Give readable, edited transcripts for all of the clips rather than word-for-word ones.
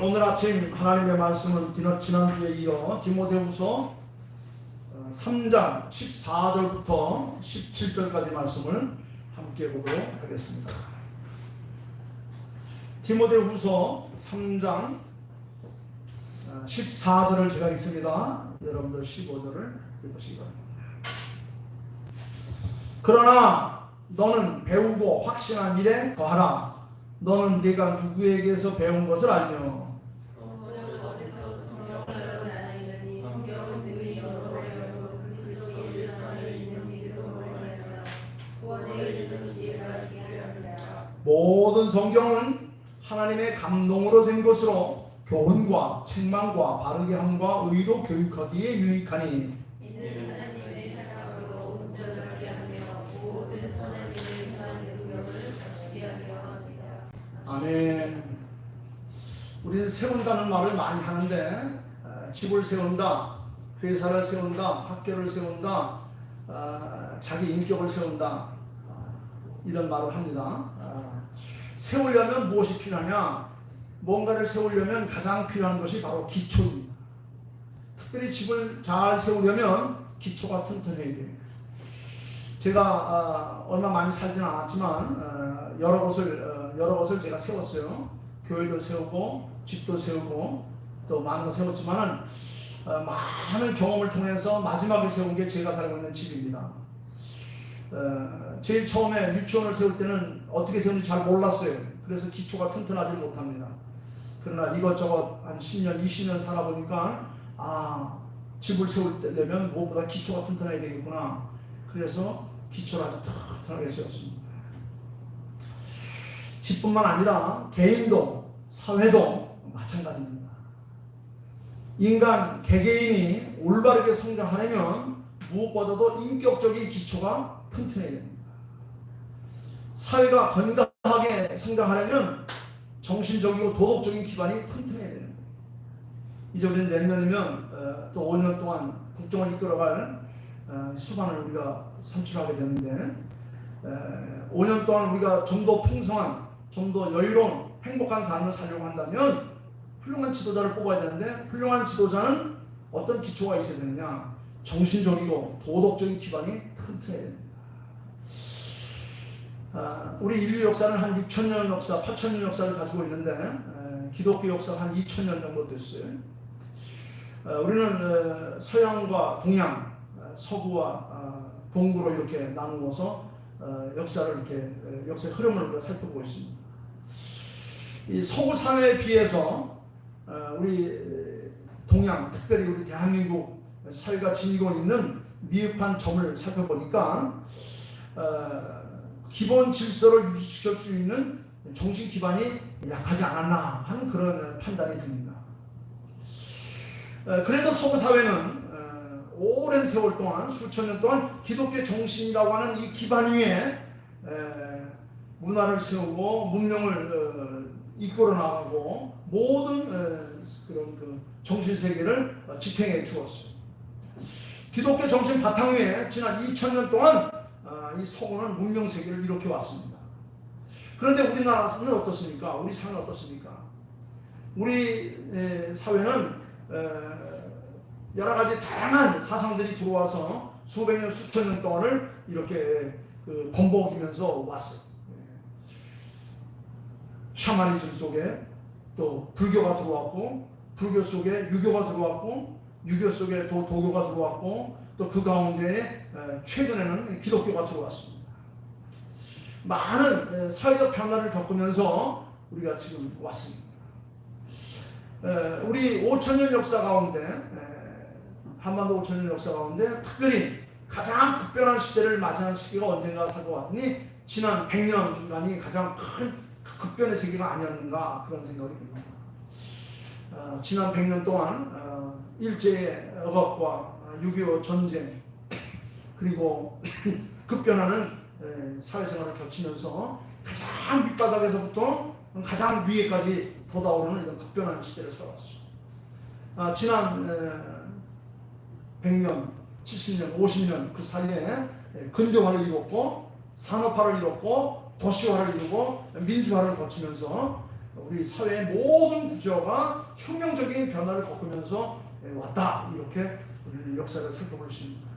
오늘 아침 하나님의 말씀은 지난주에 이어 디모데후서 3장 14절부터 17절까지 말씀을 함께 보도록 하겠습니다. 디모데후서 3장 14절을 제가 읽습니다. 여러분들 15절을 읽으시기 바랍니다. 그러나 너는 배우고 확신한 일에 거하라. 너는 네가 누구에게서 배운 것을 알며 모든 성경은 하나님의 감동으로 된 것으로 교훈과 책망과 바르게 함과 의로 교육하기에 유익하니 아멘. 우리는 세운다는 말을 많이 하는데 집을 세운다, 회사를 세운다, 학교를 세운다, 자기 인격을 세운다, 이런 말을 합니다. 세우려면 무엇이 필요하냐? 뭔가를 세우려면 가장 필요한 것이 바로 기초입니다. 특별히 집을 잘 세우려면 기초가 튼튼해야 돼요. 제가 얼마 많이 살지는 않았지만 여러 곳을 제가 세웠어요. 교회도 세우고 집도 세우고 또 많은 거 세웠지만 많은 경험을 통해서 마지막에 세운 게 제가 살고 있는 집입니다. 제일 처음에 유치원을 세울 때는 어떻게 세우는지 잘 몰랐어요. 그래서 기초가 튼튼하지 못합니다. 그러나 이것저것 한 10년, 20년 살아보니까 집을 세우려면 무엇보다 기초가 튼튼해야 되겠구나. 그래서 기초를 아주 튼튼하게 세웠습니다. 집뿐만 아니라 개인도 사회도 마찬가지입니다. 인간 개개인이 올바르게 성장하려면 무엇보다도 인격적인 기초가 튼튼해야 됩니다. 사회가 건강하게 성장하려면 정신적이고 도덕적인 기반이 튼튼해야 됩니다. 이제 우리는 내년이면 또 5년 동안 국정을 이끌어갈 수반을 우리가 선출하게 되는데 5년 동안 우리가 좀 더 풍성한, 좀 더 여유로운 행복한 삶을 살려고 한다면 훌륭한 지도자를 뽑아야 되는데 훌륭한 지도자는 어떤 기초가 있어야 되느냐? 정신적이고 도덕적인 기반이 튼튼해야 됩니다. 우리 인류 역사는 한 6,000년 역사, 8,000년 역사를 가지고 있는데 기독교 역사가 한 2,000년 정도 됐어요. 우리는 서양과 동양, 서구와 동구로 이렇게 나누어서 역사의 흐름을 우리가 살펴보고 있습니다. 이 서구 사회에 비해서 우리 동양, 특별히 우리 대한민국 사회가 지니고 있는 미흡한 점을 살펴보니까 기본 질서를 유지시킬 수 있는 정신 기반이 약하지 않았나 하는 그런 판단이 듭니다. 그래도 서구 사회는 오랜 세월 동안, 수천 년 동안 기독교 정신이라고 하는 이 기반 위에 문화를 세우고 문명을 이끌어 나가고 모든 그런 그 정신 세계를 지탱해 주었어요. 기독교 정신 바탕 위에 지난 2000년 동안 이 서구는 문명 세계를 이렇게 왔습니다. 그런데 우리나라는 어떻습니까? 우리 사회는 어떻습니까? 우리 사회는 여러 가지 다양한 사상들이 들어와서 수백 년, 수천 년 동안을 이렇게 번복이면서 왔어요. 샤머니즘 속에 또 불교가 들어왔고, 불교 속에 유교가 들어왔고, 유교 속에 또 도교가 들어왔고, 또 그 가운데 최근에는 기독교가 들어왔습니다. 많은 사회적 변화를 겪으면서 우리가 지금 왔습니다. 우리 5,000년 역사 가운데, 한반도 5,000년 역사 가운데 특별히 가장 급변한 시대를 맞이한 시기가 언젠가 살펴봤더니 지난 100년간이 가장 큰 급변의 세기가 아니었는가 그런 생각이 듭니다. 지난 100년 동안 일제 억압과 6.25 전쟁 그리고 급변하는 사회생활을 거치면서 가장 밑바닥에서부터 가장 위에까지 돋아오르는 이런 급변한 시대를 살아왔습니다. 지난 100년, 70년, 50년 그 사이에 근대화를 이뤘고 산업화를 이뤘고 도시화를 이루고 민주화를 거치면서 우리 사회의 모든 구조가 혁명적인 변화를 겪으면서 왔다. 이렇게 우리 역사를 살펴볼 수 있습니다.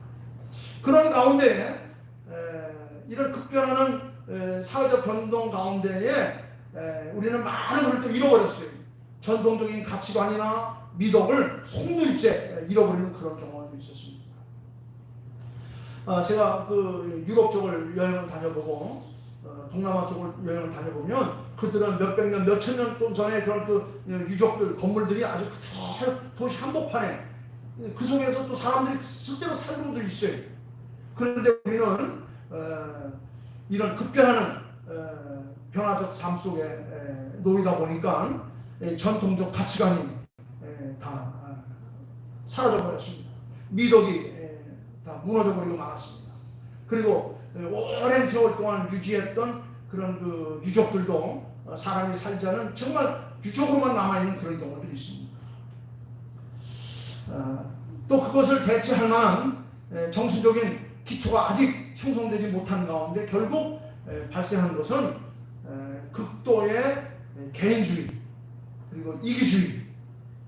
그런 가운데 이런 급변하는 사회적 변동 가운데에 우리는 많은 걸 또 잃어버렸어요. 전통적인 가치관이나 미덕을 송두리째 잃어버리는 그런 경험도 있었습니다. 제가 그 유럽 쪽을 여행을 다녀보고 동남아 쪽을 여행을 다녀보면 그들은 몇백 년, 몇천 년 전에 그런 그 유적들, 건물들이 아주 그대로 도시 한복판에 그 속에서 또 사람들이 실제로 살고도 있어요. 그런데 우리는 이런 급변하는 변화적 삶 속에 놓이다 보니까 전통적 가치관이 다 사라져 버렸습니다. 미덕이 다 무너져 버리고 말았습니다. 그리고 오랜 세월 동안 유지했던 그런 그 유적들도 사람이 살지 않은 정말 유적으로만 남아있는 그런 경우들이 있습니다. 또 그것을 대체할 만한 정신적인 기초가 아직 형성되지 못한 가운데 결국 발생한 것은 극도의 개인주의 그리고 이기주의,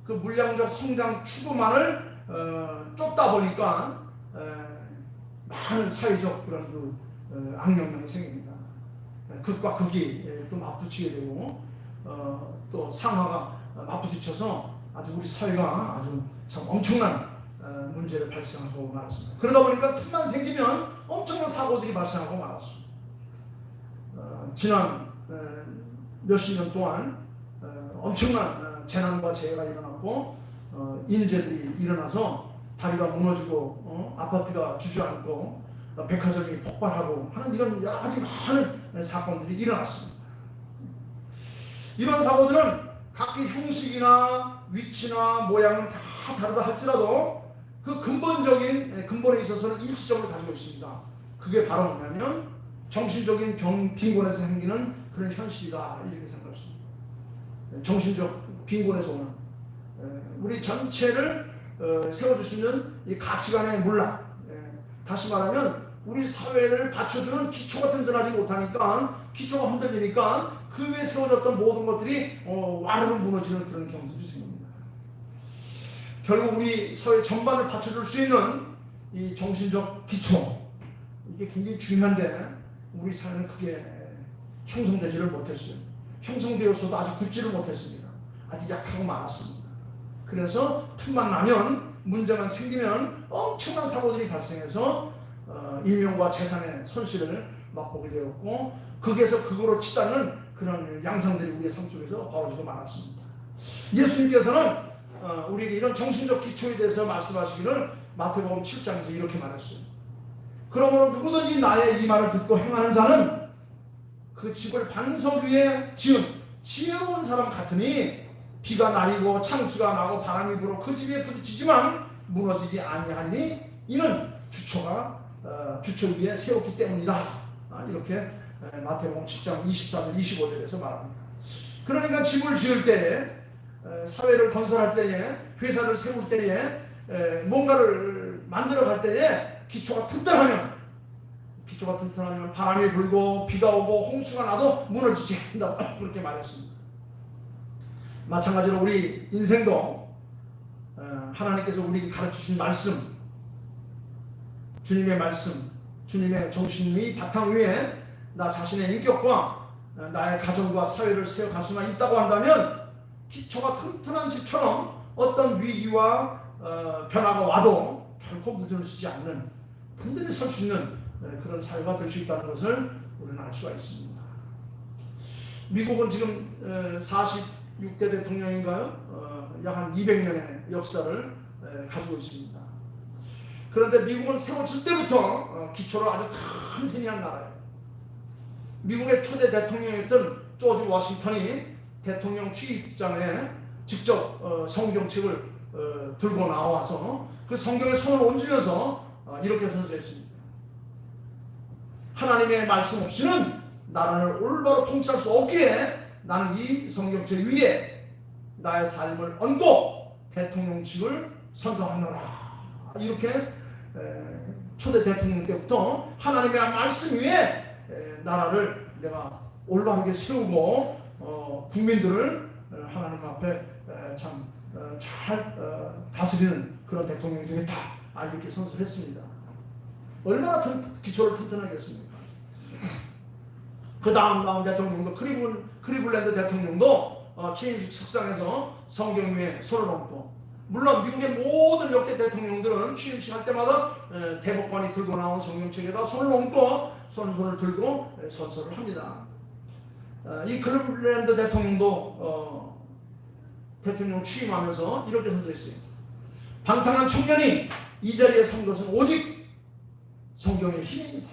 그 물량적 성장 추구만을 쫓다 보니까 많은 사회적 그런 그 악영향이 생깁니다. 극과 극이 또 맞부치게 되고 또 상하가 맞부딪혀서 아주 우리 사회가 아주 참 엄청난 문제를 발생하고 말았습니다. 그러다 보니까 틈만 생기면 엄청난 사고들이 발생하고 말았습니다. 지난 몇십 년 동안 엄청난 재난과 재해가 일어났고 인재들이 일어나서 다리가 무너지고 아파트가 주저앉고 백화점이 폭발하고 하는 이런 아주 많은 사건들이 일어났습니다. 이런 사고들은 각기 형식이나 위치나 모양은 다 다르다 할지라도 그 근본적인 근본에 있어서는 일치점을 가지고 있습니다. 그게 바로 뭐냐면 정신적인 빈곤에서 생기는 그런 현실이다 이렇게 생각했습니다. 정신적 빈곤에서 오는 우리 전체를 세워줄 수 있는 이 가치관의 문란, 다시 말하면 우리 사회를 받쳐주는 기초가 튼튼하지 못하니까 기초가 흔들리니까 그 위에 세워졌던 모든 것들이 와르르 무너지는 그런 경우들이 생깁니다. 결국 우리 사회 전반을 받쳐줄 수 있는 이 정신적 기초, 이게 굉장히 중요한데 우리 사회는 크게 형성되지를 못했어요. 형성되었어도 아직 굳지를 못했습니다. 아직 약하고 많았습니다. 그래서 틈만 나면 문제만 생기면 엄청난 사고들이 발생해서 인명과 재산의 손실을 맛보게 되었고 극에서 극으로 치닫는 그런 양상들이 우리의 삶 속에서 벌어지고 말았습니다. 예수님께서는 우리에게 이런 정신적 기초에 대해서 말씀하시기를 마태복음 7장에서 이렇게 말했어요. 그러므로 누구든지 나의 이 말을 듣고 행하는 자는 그 집을 반석 위에 지은 지혜로운 사람 같으니 비가 내리고 창수가 나고 바람이 불어 그 집에 부딪히지만 무너지지 아니하니 이는 주처 위에 세웠기 때문이다. 이렇게 마태복음 10장 24절 25절에서 말합니다. 그러니까 집을 지을 때에 사회를 건설할 때에 회사를 세울 때에 뭔가를 만들어 갈 때에 기초가 튼튼하면 바람이 불고 비가 오고 홍수가 나도 무너지지 않는다. 그렇게 말했습니다. 마찬가지로 우리 인생도 하나님께서 우리에게 가르치신 말씀, 주님의 말씀, 주님의 정신의 바탕 위에 나 자신의 인격과 나의 가정과 사회를 세워갈 수만 있다고 한다면 기초가 튼튼한 집처럼 어떤 위기와 변화가 와도 결코 무너지지 않는 든든히 설 수 있는 그런 사회가 될 수 있다는 것을 우리는 알 수가 있습니다. 미국은 지금 46대 대통령인가요? 약 한 200년의 역사를 가지고 있습니다. 그런데 미국은 세워질 때부터 기초를 아주 튼튼히 한 나라예요. 미국의 초대 대통령이었던 조지 워싱턴이 대통령 취임장에 직접 성경책을 들고 나와서 그 성경에 손을 얹으면서 이렇게 선서했습니다. 하나님의 말씀 없이는 나라를 올바로 통치할 수 없기에 나는 이 성경책 위에 나의 삶을 얹고 대통령직을 선서하노라. 이렇게 초대 대통령 때부터 하나님의 말씀 위에 나라를 내가 올바르게 세우고 국민들을 하나님 앞에 참 잘 다스리는 그런 대통령이 되겠다. 이렇게 선서를 했습니다. 얼마나 기초를 튼튼하겠습니까? 그 다음 대통령도 크리블랜드 대통령도 취임식 석상에서 성경 위에 손을 얹고, 물론 미국의 모든 역대 대통령들은 취임식 할 때마다 대법관이 들고 나온 성경책에다 손을 얹고 손을 들고 선서를 합니다. 이 크리블랜드 대통령도 대통령 취임하면서 이렇게 선서했어요. 방탕한 청년이 이 자리에 선 것은 오직 성경의 힘입니다.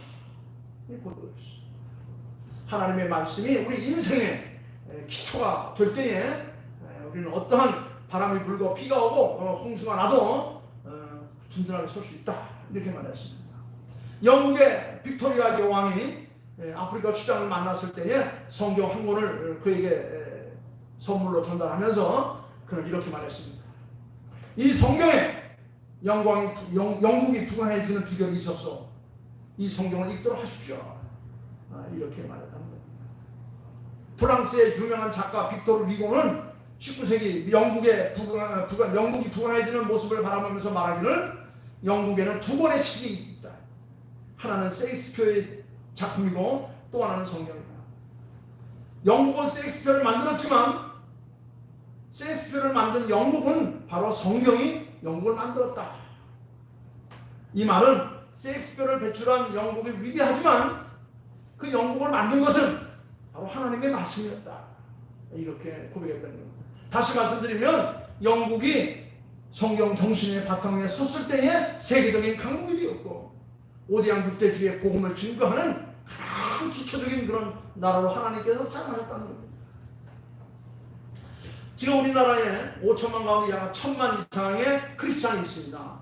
하나님의 말씀이 우리 인생의 기초가 될 때에 우리는 어떠한 바람이 불고 비가 오고 홍수가 나도 든든하게 설 수 있다. 이렇게 말했습니다. 영국의 빅토리아 여왕이 아프리카 출장을 만났을 때에 성경 한 권을 그에게 선물로 전달하면서 그는 이렇게 말했습니다. 이 성경에 영국이 부강해지는 비결이 있었어. 이 성경을 읽도록 하십시오. 이렇게 말했다는 겁니다. 프랑스의 유명한 작가 빅토르 위고는 19세기 영국이 부강해지는 모습을 바라보면서 말하기를, 영국에는 두 권의 책이 있다. 하나는 셰익스피어의 작품이고 또 하나는 성경이다. 영국은 셰익스피어를 만들었지만 셰익스피어를 만든 영국은 바로 성경이 영국을 만들었다. 이 말은 셰익스피어를 배출한 영국이 위대하지만 그 영국을 만든 것은 바로 하나님의 말씀이었다. 이렇게 고백했다는 겁니다. 다시 말씀드리면 영국이 성경 정신의 바탕 위에 섰을 때에 세계적인 강국이 되었고 오대양 육대주의 복음을 증거하는 가장 기초적인 그런 나라로 하나님께서 사용하셨다는 겁니다. 지금 우리나라에 5천만 가운데 약 1,000만 이상의 크리스찬이 있습니다.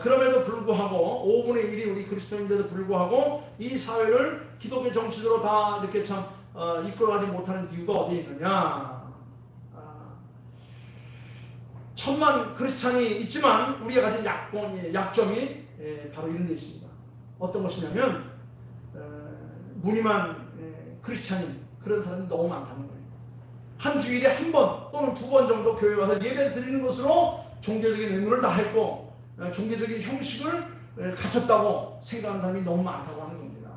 그럼에도 불구하고 5분의 1이 우리 그리스도인데도 불구하고 이 사회를 기독교 정치적으로 다 이렇게 참 이끌어가지 못하는 이유가 어디에 있느냐? 1,000만 크리스찬이 있지만 우리가 가진 약점이 바로 이런 데 있습니다. 어떤 것이냐면 무늬만 크리스찬인 그런 사람이 너무 많다는 거예요. 한 주일에 한 번 또는 두 번 정도 교회 와서 예배 드리는 것으로 종교적인 의무를 다했고 종교적인 형식을 갖췄다고 생각하는 사람이 너무 많다고 하는 겁니다.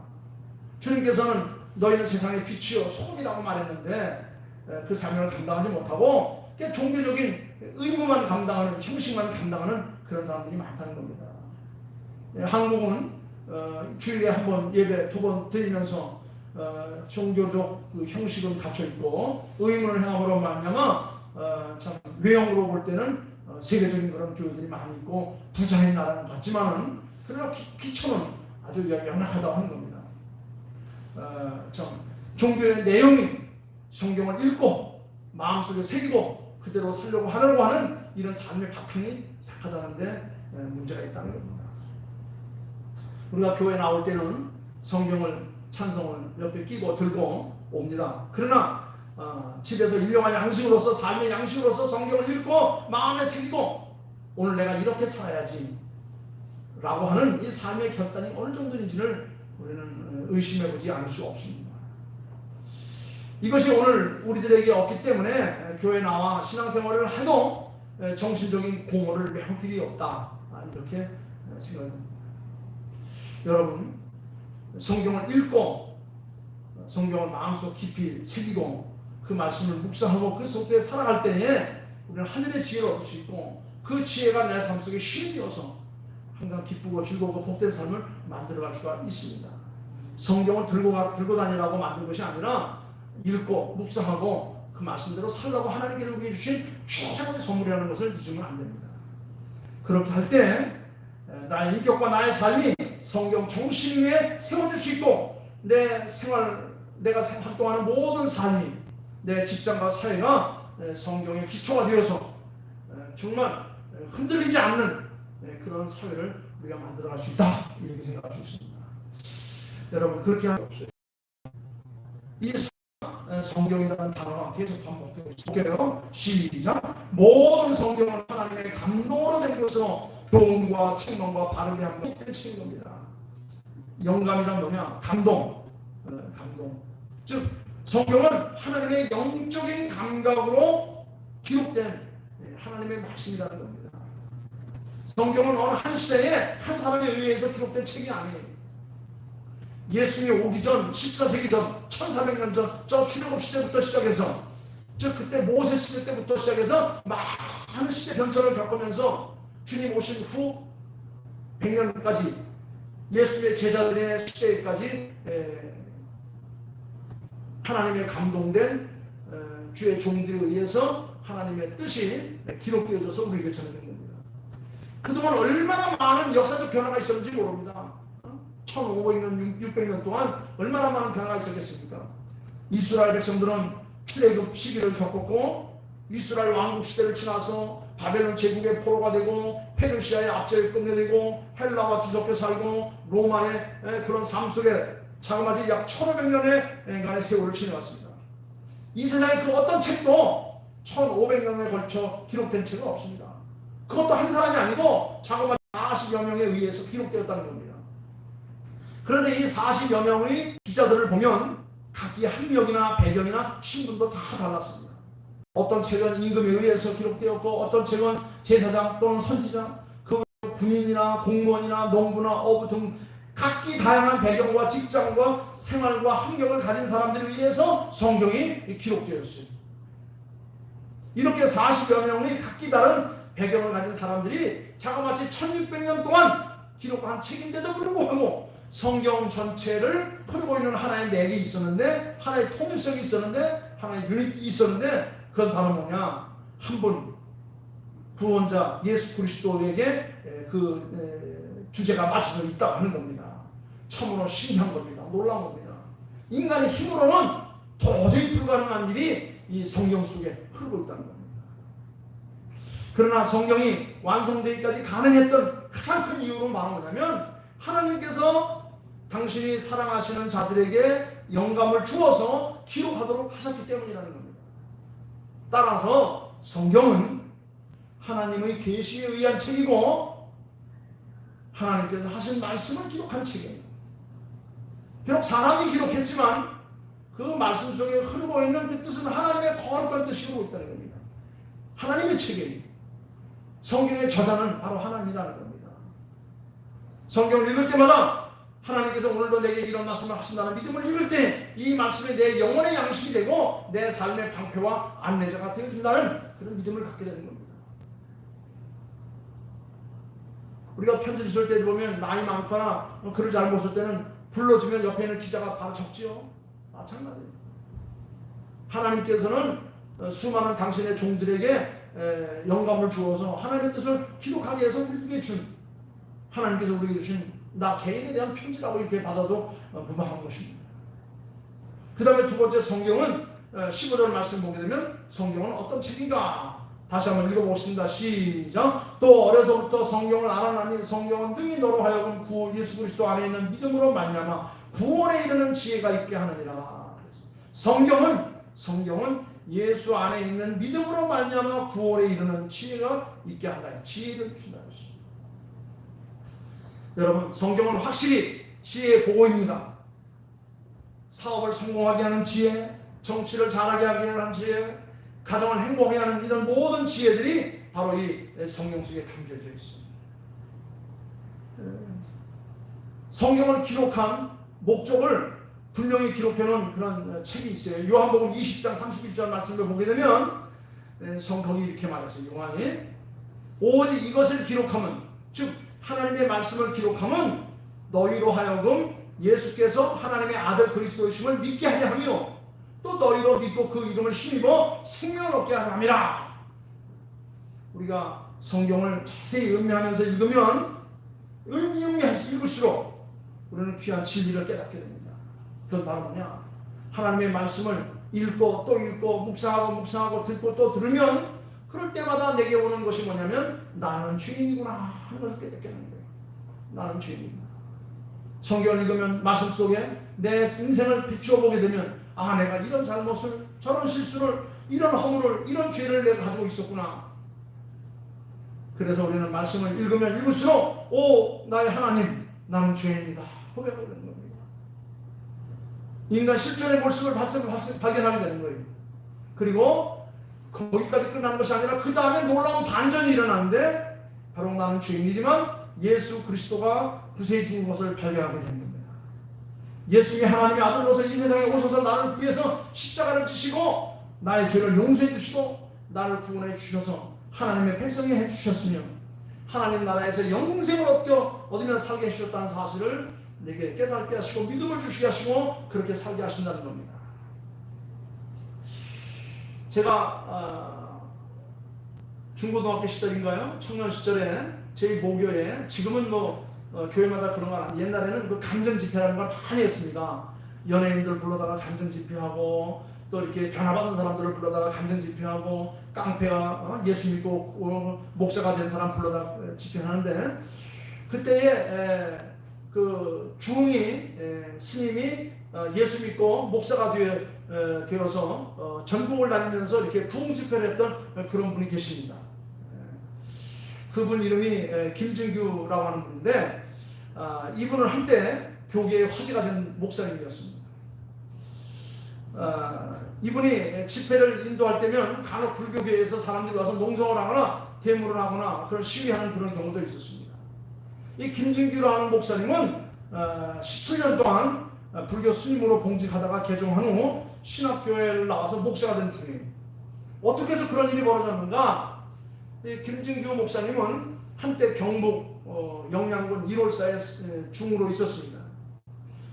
주님께서는 너희는 세상의 빛이요 소금이라고 말했는데 그 사명을 감당하지 못하고 종교적인 의무만 감당하는, 형식만 감당하는 그런 사람들이 많다는 겁니다. 한국은 주일에 한 번 예배 두 번 드리면서 종교적 그 형식은 갖춰 있고 의문을 행함으로 말미암아 참 외형으로 볼 때는 세계적인 그런 교회들이 많이 있고 부자인 나라는 같지만은 그러나 기초는 아주 연약하다고 하는 겁니다. 참 종교의 내용이 성경을 읽고 마음속에 새기고 그대로 살려고 하려고 하는 이런 삶의 바탕이 약하다는데 문제가 있다는 겁니다. 우리가 교회 나올 때는 성경을 찬송을 옆에 끼고 들고 옵니다. 그러나 집에서 일용할 양식으로서 삶의 양식으로서 성경을 읽고 마음에 새기고 오늘 내가 이렇게 살아야지 라고 하는 이 삶의 결단이 어느 정도인지를 우리는 의심해보지 않을 수 없습니다. 이것이 오늘 우리들에게 없기 때문에 교회 나와 신앙생활을 해도 정신적인 공허를 메울 길이 없다. 이렇게 생각합니다. 여러분, 성경을 읽고 성경을 마음속 깊이 새기고 그 말씀을 묵상하고 그 속에 살아갈 때에 우리는 하늘의 지혜를 얻을 수 있고 그 지혜가 내 삶 속에 쉼이 되어서 항상 기쁘고 즐거우고 복된 삶을 만들어갈 수가 있습니다. 성경을 들고 다니라고 만든 것이 아니라 읽고 묵상하고 그 말씀대로 살라고 하나님께서 우리에게 주신 최고의 선물이라는 것을 잊으면 안 됩니다. 그렇게 할 때 나의 인격과 나의 삶이 성경 정신 위에 세워줄 수 있고 내 생활, 내가 활동하는 모든 삶이 내 직장과 사회가 성경의 기초가 되어서 정말 흔들리지 않는 그런 사회를 우리가 만들어갈 수 있다. 이렇게 생각할 수 있습니다. 여러분 그렇게 할 수 없어요. 이 성경이라는 단어가 계속 반복되고 있을게요. 시작. 모든 성경은 하나님의 감동으로 된 것으로 교훈과 책망과 바르게 함으로 펼치는 겁니다. 영감이란 뭐냐? 감동. 즉 성경은 하나님의 영적인 감각으로 기록된 하나님의 말씀이라는 겁니다. 성경은 어느 한 시대에 한 사람에 의해서 기록된 책이 아니에요. 예수님이 오기 전 14세기 전 1400년 전 저 출애굽 시대부터 시작해서 그때 모세 시대 때부터 시작해서 많은 시대 변천을 겪으면서 주님 오신 후 100년까지 예수님의 제자들의 시대까지 하나님의 감동된 주의 종들에 의해서 하나님의 뜻이 기록되어져서 우리에게 전해진 겁니다. 그동안 얼마나 많은 역사적 변화가 있었는지 모릅니다. 1500년, 600년 동안 얼마나 많은 변화가 있었겠습니까? 이스라엘 백성들은 출애굽 시기를 겪었고 이스라엘 왕국 시대를 지나서 바벨론 제국의 포로가 되고 페르시아의 압제를 끝내고 헬라와 뒤섞여 살고 로마의 그런 삶 속에 자그마치 약 1500년의 세월을 지내왔습니다. 이 세상에 그 어떤 책도 1500년에 걸쳐 기록된 책은 없습니다. 그것도 한 사람이 아니고 자그마치 40여 명에 의해서 기록되었다는 겁니다. 그런데 이 40여 명의 기자들을 보면 각기 학력이나 배경이나 신분도 다 달랐습니다. 어떤 책은 임금에 의해서 기록되었고 어떤 책은 제사장 또는 선지자, 그 군인이나 공무원이나 농부나 어부 등 각기 다양한 배경과 직장과 생활과 환경을 가진 사람들에 의해서 성경이 기록되었어요. 이렇게 40여 명의 각기 다른 배경을 가진 사람들이 자그마치 1600년 동안 기록한 책인데도 불구하고 성경 전체를 풀고 있는 하나의 맥이 있었는데, 하나의 통일성이 있었는데, 하나의 유니티 있었는데, 그건 바로 뭐냐? 한 분 구원자 예수 그리스도에게 그 주제가 맞춰져 있다고 하는 겁니다. 참으로 신기한 겁니다. 놀라운 겁니다. 인간의 힘으로는 도저히 불가능한 일이 이 성경 속에 흐르고 있다는 겁니다. 그러나 성경이 완성되기까지 가능했던 가장 큰 이유는 바로 뭐냐면 하나님께서 당신이 사랑하시는 자들에게 영감을 주어서 기록하도록 하셨기 때문이라는 겁니다. 따라서 성경은 하나님의 계시에 의한 책이고 하나님께서 하신 말씀을 기록한 책이에요. 비록 사람이 기록했지만 그 말씀 속에 흐르고 있는 그 뜻은 하나님의 거룩한 뜻이 흐르고 있다는 겁니다. 하나님의 책이에요. 성경의 저자는 바로 하나님이라는 겁니다. 성경을 읽을 때마다 하나님께서 오늘도 내게 이런 말씀을 하신다는 믿음을 읽을 때 이 말씀이 내 영혼의 양식이 되고 내 삶의 방패와 안내자가 되어준다는 그런 믿음을 갖게 되는 겁니다. 우리가 편지를 쓸 때 보면 나이 많거나 글을 잘 못 쓸 때는 불러주면 옆에 있는 기자가 바로 적지요. 마찬가지예요. 하나님께서는 수많은 당신의 종들에게 영감을 주어서 하나님의 뜻을 기록하기 위해서 우리에게 준, 하나님께서 우리에게 주신 나 개인에 대한 편지라고 이렇게 받아도 무방한 것입니다. 그 다음에 두 번째 성경은 15절 말씀 보게 되면 성경은 어떤 책인가? 다시 한번 읽어보겠습니다. 시작. 또 어려서부터 성경을 알아나니 성경은 능히 너로 하여금 구 예수 그리스도 안에 있는 믿음으로 말미암아 구원에 이르는 지혜가 있게 하느니라. 성경은 예수 안에 있는 믿음으로 말미암아 구원에 이르는 지혜가 있게 한다. 지혜를 준다. 여러분, 성경은 확실히 지혜의 보고입니다. 사업을 성공하게 하는 지혜, 정치를 잘하게 하게 하는 지혜, 가정을 행복하게 하는 이런 모든 지혜들이 바로 이 성경 속에 담겨져 있습니다. 성경을 기록한 목적을 분명히 기록해놓은 그런 책이 있어요. 요한복음 20장 31절 말씀을 보게 되면 성경이 이렇게 말했어요. 요한이 오직 이것을 기록하면, 즉 하나님의 말씀을 기록하면 너희로 하여금 예수께서 하나님의 아들 그리스도이심을 믿게 하게 하며 또 너희로 믿고 그 이름을 힘입어 생명을 얻게 하려 함이라. 우리가 성경을 자세히 음미하면서 읽으면 음미하면서 읽을수록 우리는 귀한 진리를 깨닫게 됩니다. 그건 바로 뭐냐? 하나님의 말씀을 읽고 또 읽고 묵상하고 듣고 또 들으면 그럴 때마다 내게 오는 것이 뭐냐면 나는 죄인이구나 하는 것을 깨닫게 하는 거예요. 나는 죄인이구나. 성경을 읽으면 말씀 속에 내 인생을 비추어 보게 되면 아, 내가 이런 잘못을, 저런 실수를, 이런 허물을, 이런 죄를 내가 가지고 있었구나. 그래서 우리는 말씀을 읽으면 읽을수록 오, 나의 하나님, 나는 죄인이다 고백하게 되는 겁니다. 인간 실존의 모습을 발견하게 되는 거예요. 그리고 거기까지 끝나는 것이 아니라 그 다음에 놀라운 반전이 일어나는데 바로 나는 죄인이지만 예수 그리스도가 구세해 준 것을 발견하게 되는 겁니다. 예수님이 하나님의 아들로서 이 세상에 오셔서 나를 위해서 십자가를 지시고 나의 죄를 용서해 주시고 나를 구원해 주셔서 하나님의 백성이 해 주셨으며 하나님 나라에서 영생을 얻으며 살게 해주셨다는 사실을 내게 깨닫게 하시고 믿음을 주시게 하시고 그렇게 살게 하신다는 겁니다. 제가 중고등학교 시절인가요? 청년 시절에 저희 모교에 지금은 교회마다 그런 거 옛날에는 그 감정 집회라는 걸 많이 했습니다. 연예인들 불러다가 감정 집회하고 또 이렇게 변화받은 사람들을 불러다가 감정 집회하고 깡패가 예수 믿고 목사가 된 사람 불러다가 집회하는데 그때에 그 중이 스님이 예수 믿고 목사가 되어서 전국을 다니면서 이렇게 부흥 집회를 했던 그런 분이 계십니다. 그분 이름이 김준규라고 하는 분인데 이분은 한때 교계의 화제가 된 목사님이었습니다. 이분이 집회를 인도할 때면 간혹 불교계에서 사람들이 와서 농성을 하거나 대물을 하거나 그런 시위하는 그런 경우도 있었습니다. 이 김준규라는 목사님은 17년 동안 불교 스님으로 봉직하다가 개종한 후 신학교회를 나와서 목사가 된 분이에요. 어떻게 해서 그런 일이 벌어졌는가? 이 김준규 목사님은 한때 경북 영양군 1월사에 중으로 있었습니다.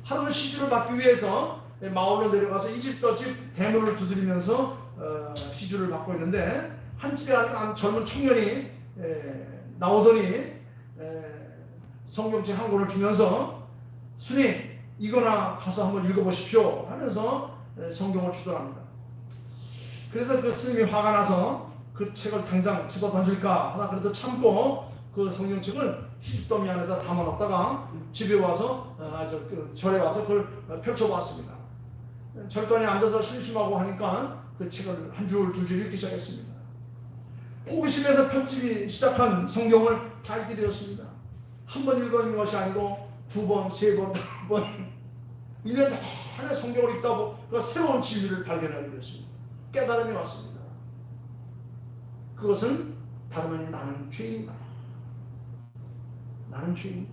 하루는 시주를 받기 위해서 마을로 내려가서 이 집 저 집 대문을 두드리면서 시주를 받고 있는데 한 집에 한 젊은 청년이 나오더니 성경책 한 권을 주면서 스님 이거나 가서 한번 읽어보십시오 하면서 성경을 주더랍니다. 그래서 그 스님이 화가 나서 그 책을 당장 집어 던질까 하다 그래도 참고 그 성경책을 시집더미 안에다 담아놨다가 집에 와서 절에 와서 그걸 펼쳐보았습니다. 절간에 앉아서 심심하고 하니까 그 책을 한 줄 두 줄 읽기 시작했습니다. 호기심에서 펼치기 시작한 성경을 다 읽게 되었습니다. 한 번 읽은 것이 아니고 두 번, 세 번, 다섯 번 1년 내내 성경을 읽다 보니까 새로운 진리를 발견하게 되었습니다. 깨달음이 왔습니다. 그것은 다름 아닌 나는 죄인이다. 나는 죄인.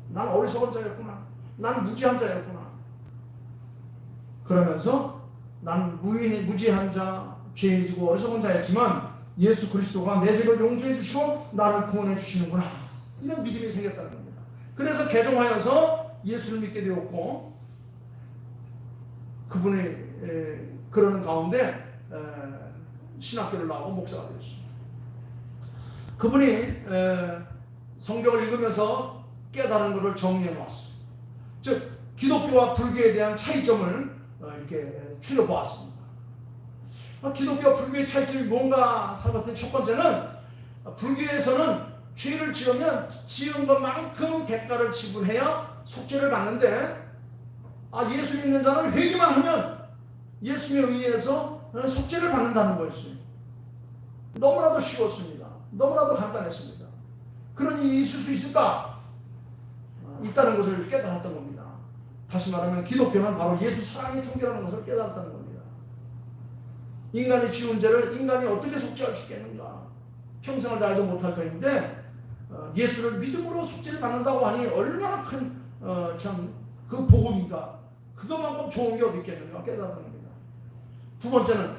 난 어리석은 자였구나. 나는 무지한 자였구나. 그러면서 나는 무지한 자, 죄인이고 어리석은 자였지만 예수 그리스도가 내 죄를 용서해 주시고 나를 구원해 주시는구나. 이런 믿음이 생겼다는 겁니다. 그래서 개종하여서 예수를 믿게 되었고 그분이 그러는 가운데 신학교를 나오고 목사가 되었습니다. 그분이 성경을 읽으면서 깨달은 것을 정리해 놓았습니다. 즉 기독교와 불교에 대한 차이점을 이렇게 추려보았습니다. 기독교와 불교의 차이점이 뭔가 살봤더니 첫 번째는 불교에서는 죄를 지으면 지은 것만큼 대가를 지불해야 속죄를 받는데 예수 믿는 자는 회개만 하면 예수님에 의해서 속죄를 받는다는 거였어요. 너무나도 쉬웠습니다. 너무나도 간단했습니다. 그런 일이 있을 수 있을까? 있다는 것을 깨달았던 겁니다. 다시 말하면 기독교는 바로 예수 사랑의 종교라는 것을 깨달았다는 겁니다. 인간이 지은 죄를 인간이 어떻게 속죄할 수 있겠는가? 평생을 다해도 못할 터인데 예수를 믿음으로 속죄를 받는다고 하니 얼마나 큰 그 복음인가? 그것만큼 좋은 게 어디 있겠는가? 깨달은 겁니다. 두 번째는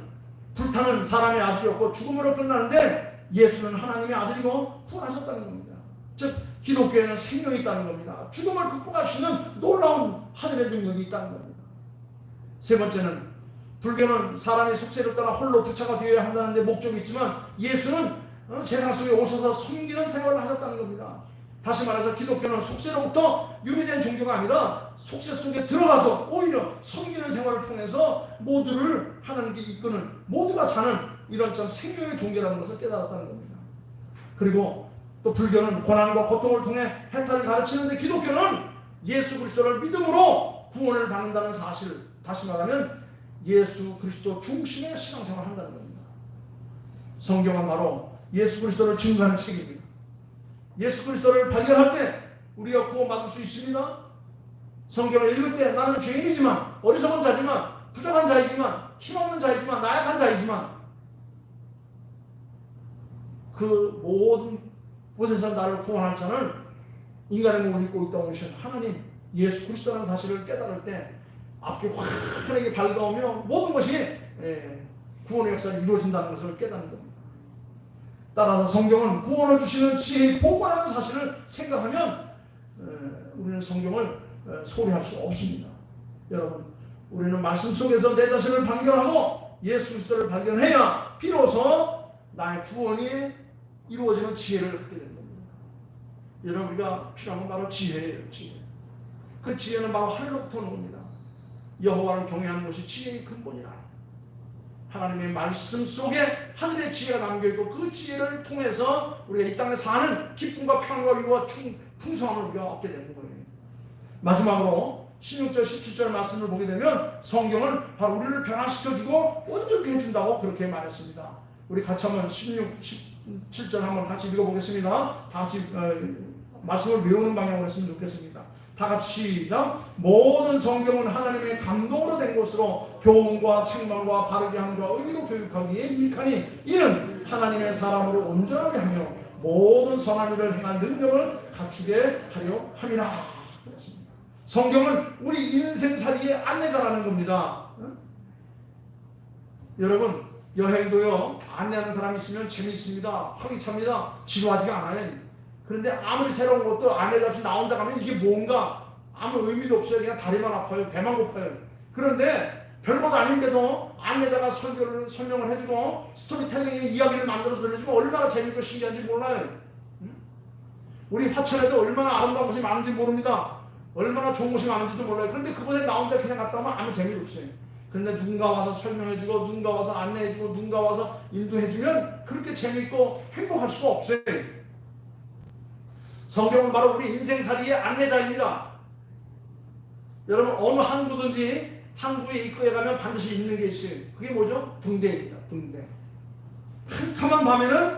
불타는 사람의 아들이었고 죽음으로 끝나는데 예수는 하나님의 아들이고 부활하셨다는 겁니다. 즉 기독교에는 생명이 있다는 겁니다. 죽음을 극복할 수 있는 놀라운 하늘의 능력이 있다는 겁니다. 세 번째는 불교는 사람이 속세를 떠나 홀로 부처가 되어야 한다는 데 목적이 있지만 예수는 세상 속에 오셔서 섬기는 생활을 하셨다는 겁니다. 다시 말해서 기독교는 속세로부터 유리된 종교가 아니라 속세 속에 들어가서 오히려 섬기는 생활을 통해서 모두를 하나님께 이끄는 모두가 사는 이런 생명의 종교라는 것을 깨달았다는 겁니다. 그리고 또 불교는 고난과 고통을 통해 해탈을 가르치는데 기독교는 예수 그리스도를 믿음으로 구원을 받는다는 사실, 다시 말하면 예수 그리스도 중심의 신앙생활을 한다는 겁니다. 성경은 바로 예수 그리스도를 증거하는 책입니다. 예수 그리스도를 발견할 때 우리가 구원받을 수 있습니다. 성경을 읽을 때 나는 죄인이지만, 어리석은 자지만, 부족한 자이지만, 힘없는 자이지만, 나약한 자이지만, 그 모든 곳에서 나를 구원할 자는 인간의 몸을 입고 있다고 하신 하나님 예수 그리스도라는 사실을 깨달을 때 앞이 환하게 밝아오며 모든 것이 구원의 역사가 이루어진다는 것을 깨닫는 겁니다. 따라서 성경은 구원을 주시는 지혜의 보고라는 사실을 생각하면 우리는 성경을 소홀히 할 수 없습니다. 여러분, 우리는 말씀 속에서 내 자신을 발견하고 예수 그리스도를 발견해야 비로소 나의 구원이 이루어지는 지혜를 갖게 되는 겁니다. 여러분, 우리가 필요한 건 바로 지혜예요. 지혜. 그 지혜는 바로 하늘로부터 오는 겁니다. 여호와를 경외하는 것이 지혜의 근본이라. 하나님의 말씀 속에 하늘의 지혜가 담겨있고 그 지혜를 통해서 우리가 이 땅에 사는 기쁨과 평안과 위로와 풍성함을 우리가 얻게 되는 거예요. 마지막으로 16절 17절 말씀을 보게 되면 성경은 바로 우리를 변화시켜주고 온전히 해준다고 그렇게 말했습니다. 우리 같이 한번 16, 17절 한번 같이 읽어보겠습니다. 다 같이 말씀을 외우는 방향으로 했으면 좋겠습니다. 다 같이 시작. 모든 성경은 하나님의 감동으로 된 것으로 교훈과 책망과 바르게 함과 의로 교육하기에 유익하니 이는 하나님의 사람으로 온전하게 하며 모든 선한 일을 행할 능력을 갖추게 하려 함이라. 그렇습니다. 성경은 우리 인생살이의 안내자라는 겁니다. 여러분, 여행도요, 안내하는 사람이 있으면 재미있습니다. 활기찹니다. 지루하지가 않아요. 그런데 아무리 새로운 것도 안내자 없이 나 혼자 가면 이게 뭔가 아무 의미도 없어요. 그냥 다리만 아파요. 배만 고파요. 그런데 별것 아닌데도 안내자가 설명을 해주고 스토리텔링의 이야기를 만들어서 들려주면 얼마나 재밌고 신기한지 몰라요. 우리 화천에도 얼마나 아름다운 곳이 많은지 모릅니다. 얼마나 좋은 곳이 많은지도 몰라요. 그런데 그곳에 나 혼자 그냥 갔다 오면 아무 재미도 없어요. 그런데 누군가 와서 설명해주고 누군가 와서 안내해주고 누군가 와서 인도해주면 그렇게 재밌고 행복할 수가 없어요. 성경은 바로 우리 인생살이의 안내자입니다. 여러분, 어느 항구든지 항구에 입구에 가면 반드시 있는 게 있어요. 그게 뭐죠? 등대입니다. 등대. 캄캄한 밤에는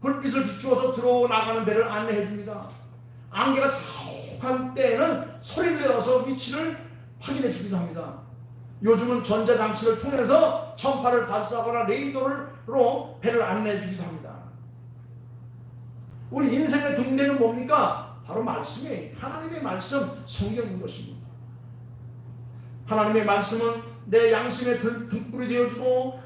불빛을 비추어서 들어나가는 배를 안내해 줍니다. 안개가 자욱한 때에는 소리를 내어서 위치를 확인해 주기도 합니다. 요즘은 전자장치를 통해서 전파를 발사하거나 레이더로 배를 안내해 주기도 합니다. 우리 인생의 등대는 뭡니까? 바로 말씀이에요. 하나님의 말씀, 성경인 것입니다. 하나님의 말씀은 내 양심의 등불이 되어주고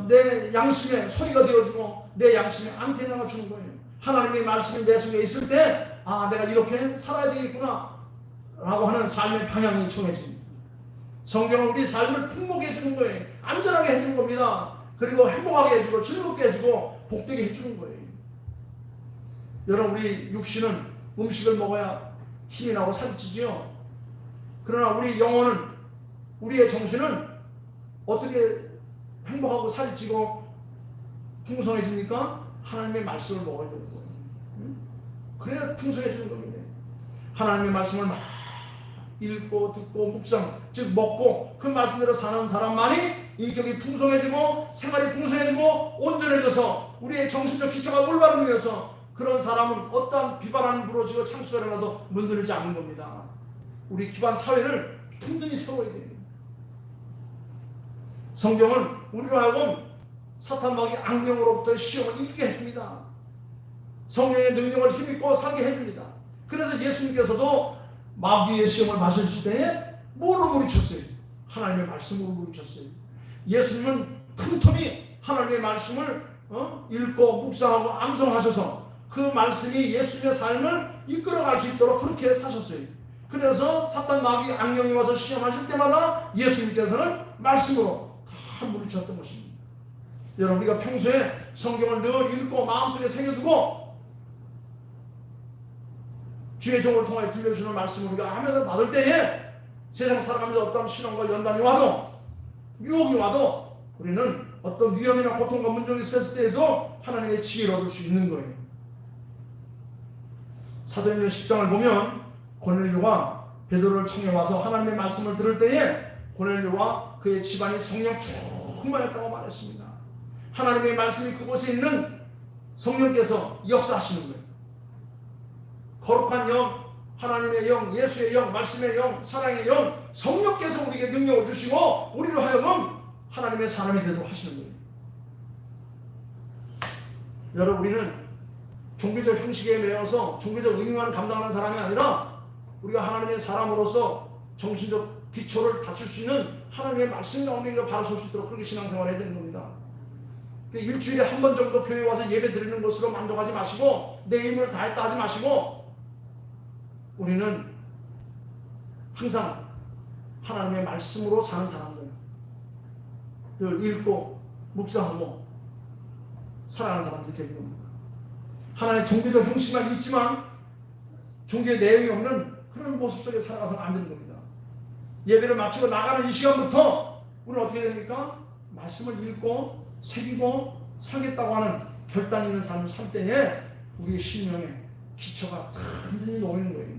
내 양심의 소리가 되어주고 내 양심의 안테나가 주는 거예요. 하나님의 말씀이 내 속에 있을 때 내가 이렇게 살아야 되겠구나 라고 하는 삶의 방향이 정해집니다. 성경은 우리 삶을 풍부하게 해주는 거예요. 안전하게 해주는 겁니다. 그리고 행복하게 해주고 즐겁게 해주고 복되게 해주는 거예요. 여러분, 우리 육신은 음식을 먹어야 힘이 나고 살이 찌지요. 그러나 우리 영혼은, 우리의 정신은 어떻게 행복하고 살이 찌고 풍성해집니까? 하나님의 말씀을 먹어야 되는 거예요. 그래야 풍성해지는 겁니다. 하나님의 말씀을 막 읽고 듣고 묵상, 즉 먹고 그 말씀대로 사는 사람만이 인격이 풍성해지고 생활이 풍성해지고 온전해져서 우리의 정신적 기초가 올바른 위해서 그런 사람은 어떠한 비바람이 불어지고 창수가 일어나도 문드러지지 않는 겁니다. 우리 기반 사회를 든든히 세워야 돼요. 성경은 우리로 하여금 사탄마귀 악령으로부터 시험을 이기게 해줍니다. 성령의 능력을 힘입고 살게 해줍니다. 그래서 예수님께서도 마귀의 시험을 마셨을 때에 뭘로 물리쳤어요? 하나님의 말씀으로 물리쳤어요. 예수님은 틈틈이 하나님의 말씀을 읽고 묵상하고 암송하셔서 그 말씀이 예수님의 삶을 이끌어갈 수 있도록 그렇게 사셨어요. 그래서 사탄 마귀 악령이 와서 시험하실 때마다 예수님께서는 말씀으로 다 물리쳤던 것입니다. 여러분, 우리가 평소에 성경을 늘 읽고 마음속에 새겨두고 주의 종을 통해 들려주는 말씀을 우리가 하면서 받을 때에 세상 살아가면서 어떤 시련과 연단이 와도 유혹이 와도 우리는 어떤 위험이나 고통과 문제가 있었을 때에도 하나님의 지혜를 얻을 수 있는 거예요. 사도행전 10장을 보면 고넬료가 베드로를 청해 와서 하나님의 말씀을 들을 때에 고넬료와 그의 집안이 성령 충만했다고 말했습니다. 하나님의 말씀이 그곳에 있는 성령께서 역사하시는 거예요. 거룩한 영, 하나님의 영, 예수의 영, 말씀의 영, 사랑의 영, 성령께서 우리에게 능력을 주시고 우리로 하여금 하나님의 사람이 되도록 하시는 거예요. 여러분, 우리는 종교적 형식에 매여서 종교적 의무만 감당하는 사람이 아니라 우리가 하나님의 사람으로서 정신적 기초를 갖출 수 있는 하나님의 말씀 가운데 바로 설 수 있도록 그렇게 신앙생활을 해야 되는 겁니다. 일주일에 한 번 정도 교회 와서 예배 드리는 것으로 만족하지 마시고 내 힘을 다했다 하지 마시고 우리는 항상 하나님의 말씀으로 사는 사람들, 늘 읽고 묵상하고 살아가는 사람들이 되는 겁니다. 하나의 종교적 형식만 있지만 종교의 내용이 없는 그런 모습 속에 살아가서는 안 되는 겁니다. 예배를 마치고 나가는 이 시간부터 우리는 어떻게 됩니까? 말씀을 읽고 새기고 살겠다고 하는 결단 있는 삶을 살 때에 우리의 신령의 기초가 단단히 놓이는 거예요.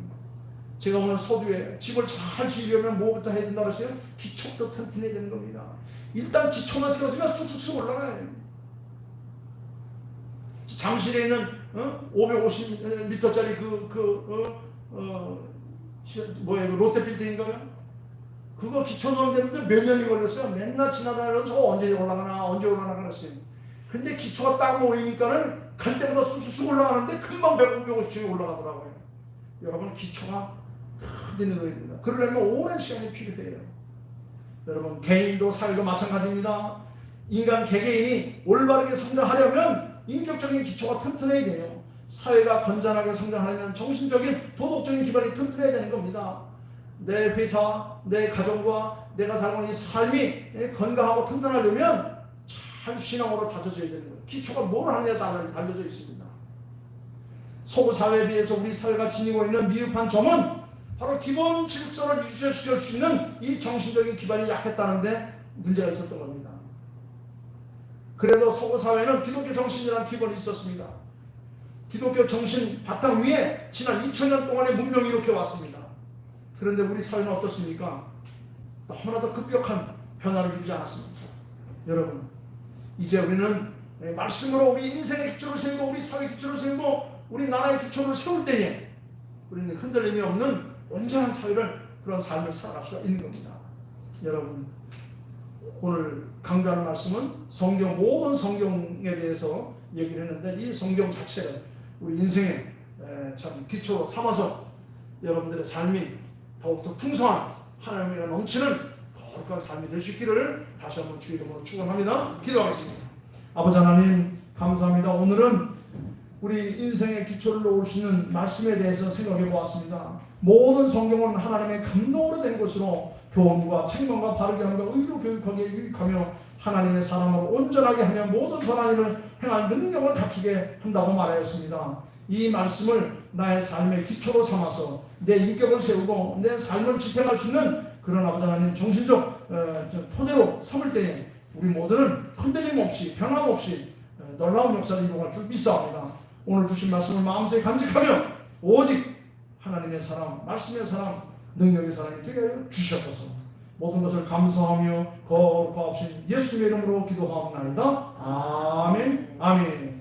제가 오늘 서두에 집을 잘 지으려면 뭐부터 해야 된다고 했어요? 기초부터 튼튼해야 되는 겁니다. 일단 기초만 세워지면 쑥쑥쑥 올라가요. 잠실에 있는 550m짜리 롯데빌딩인가요? 그거 기초 넣는데 몇 년이 걸렸어요. 맨날 지나다니면서 저거 언제 올라가나 그랬어요. 근데 기초가 딱 모이니까는 갈 때보다 쑥쑥 올라가는데 금방 150층이 올라가더라고요. 여러분, 기초가 튼튼히 넣어야 됩니다. 그러려면 오랜 시간이 필요해요. 여러분, 개인도 사회도 마찬가지입니다. 인간 개개인이 올바르게 성장하려면 인격적인 기초가 튼튼해야 돼요. 사회가 건전하게 성장하려면 정신적인 도덕적인 기반이 튼튼해야 되는 겁니다. 내 회사, 내 가정과 내가 살아가는 이 삶이 건강하고 튼튼하려면 잘 신앙으로 다져져야 되는 거예요. 기초가 뭘 하느냐에 달려져 있습니다. 서구 사회에 비해서 우리 사회가 지니고 있는 미흡한 점은 바로 기본 질서를 유지시킬 수 있는 이 정신적인 기반이 약했다는데 문제가 있었던 겁니다. 그래도 서구 사회는 기독교 정신이라는 기본이 있었습니다. 기독교 정신 바탕 위에 지난 2000년 동안의 문명이 이렇게 왔습니다. 그런데 우리 사회는 어떻습니까? 너무나도 급격한 변화를 이루지 않았습니다. 여러분, 이제 우리는 말씀으로 우리 인생의 기초를 세우고 우리 사회 기초를 세우고 우리 나라의 기초를 세울 때에 우리는 흔들림이 없는 온전한 사회를, 그런 삶을 살아갈 수가 있는 겁니다. 여러분, 오늘 강조하는 말씀은 모든 성경에 대해서 얘기를 했는데 이 성경 자체를 우리 인생의 참 기초로 삼아서 여러분들의 삶이 더욱더 풍성한 하나님의 넘치는 거룩한 삶이 될 수 있기를 다시 한번 주의 이름으로 축원합니다. 기도하겠습니다. 아버지 하나님, 감사합니다. 오늘은 우리 인생의 기초를 놓을 수 있는 말씀에 대해서 생각해 보았습니다. 모든 성경은 하나님의 감동으로 된 것으로 교훈과 책망과 바르게 함과 의로 교육하게 유익하며 하나님의 사람으로 온전하게 하며 모든 선한 일을 행할 능력을 갖추게 한다고 말하였습니다. 이 말씀을 나의 삶의 기초로 삼아서 내 인격을 세우고 내 삶을 지탱할 수 있는 그런 아버지 하나님 정신적 토대로 삼을 때에 우리 모두는 흔들림 없이 변함없이 놀라운 역사를 이루어갈 줄 믿사옵니다. 오늘 주신 말씀을 마음속에 간직하며 오직 하나님의 사람, 말씀의 사람, 능력의 사람이 되게 주시옵소서. 모든 것을 감사하며 거룩하신 예수님의 이름으로 기도하옵나이다. 아멘. 아멘.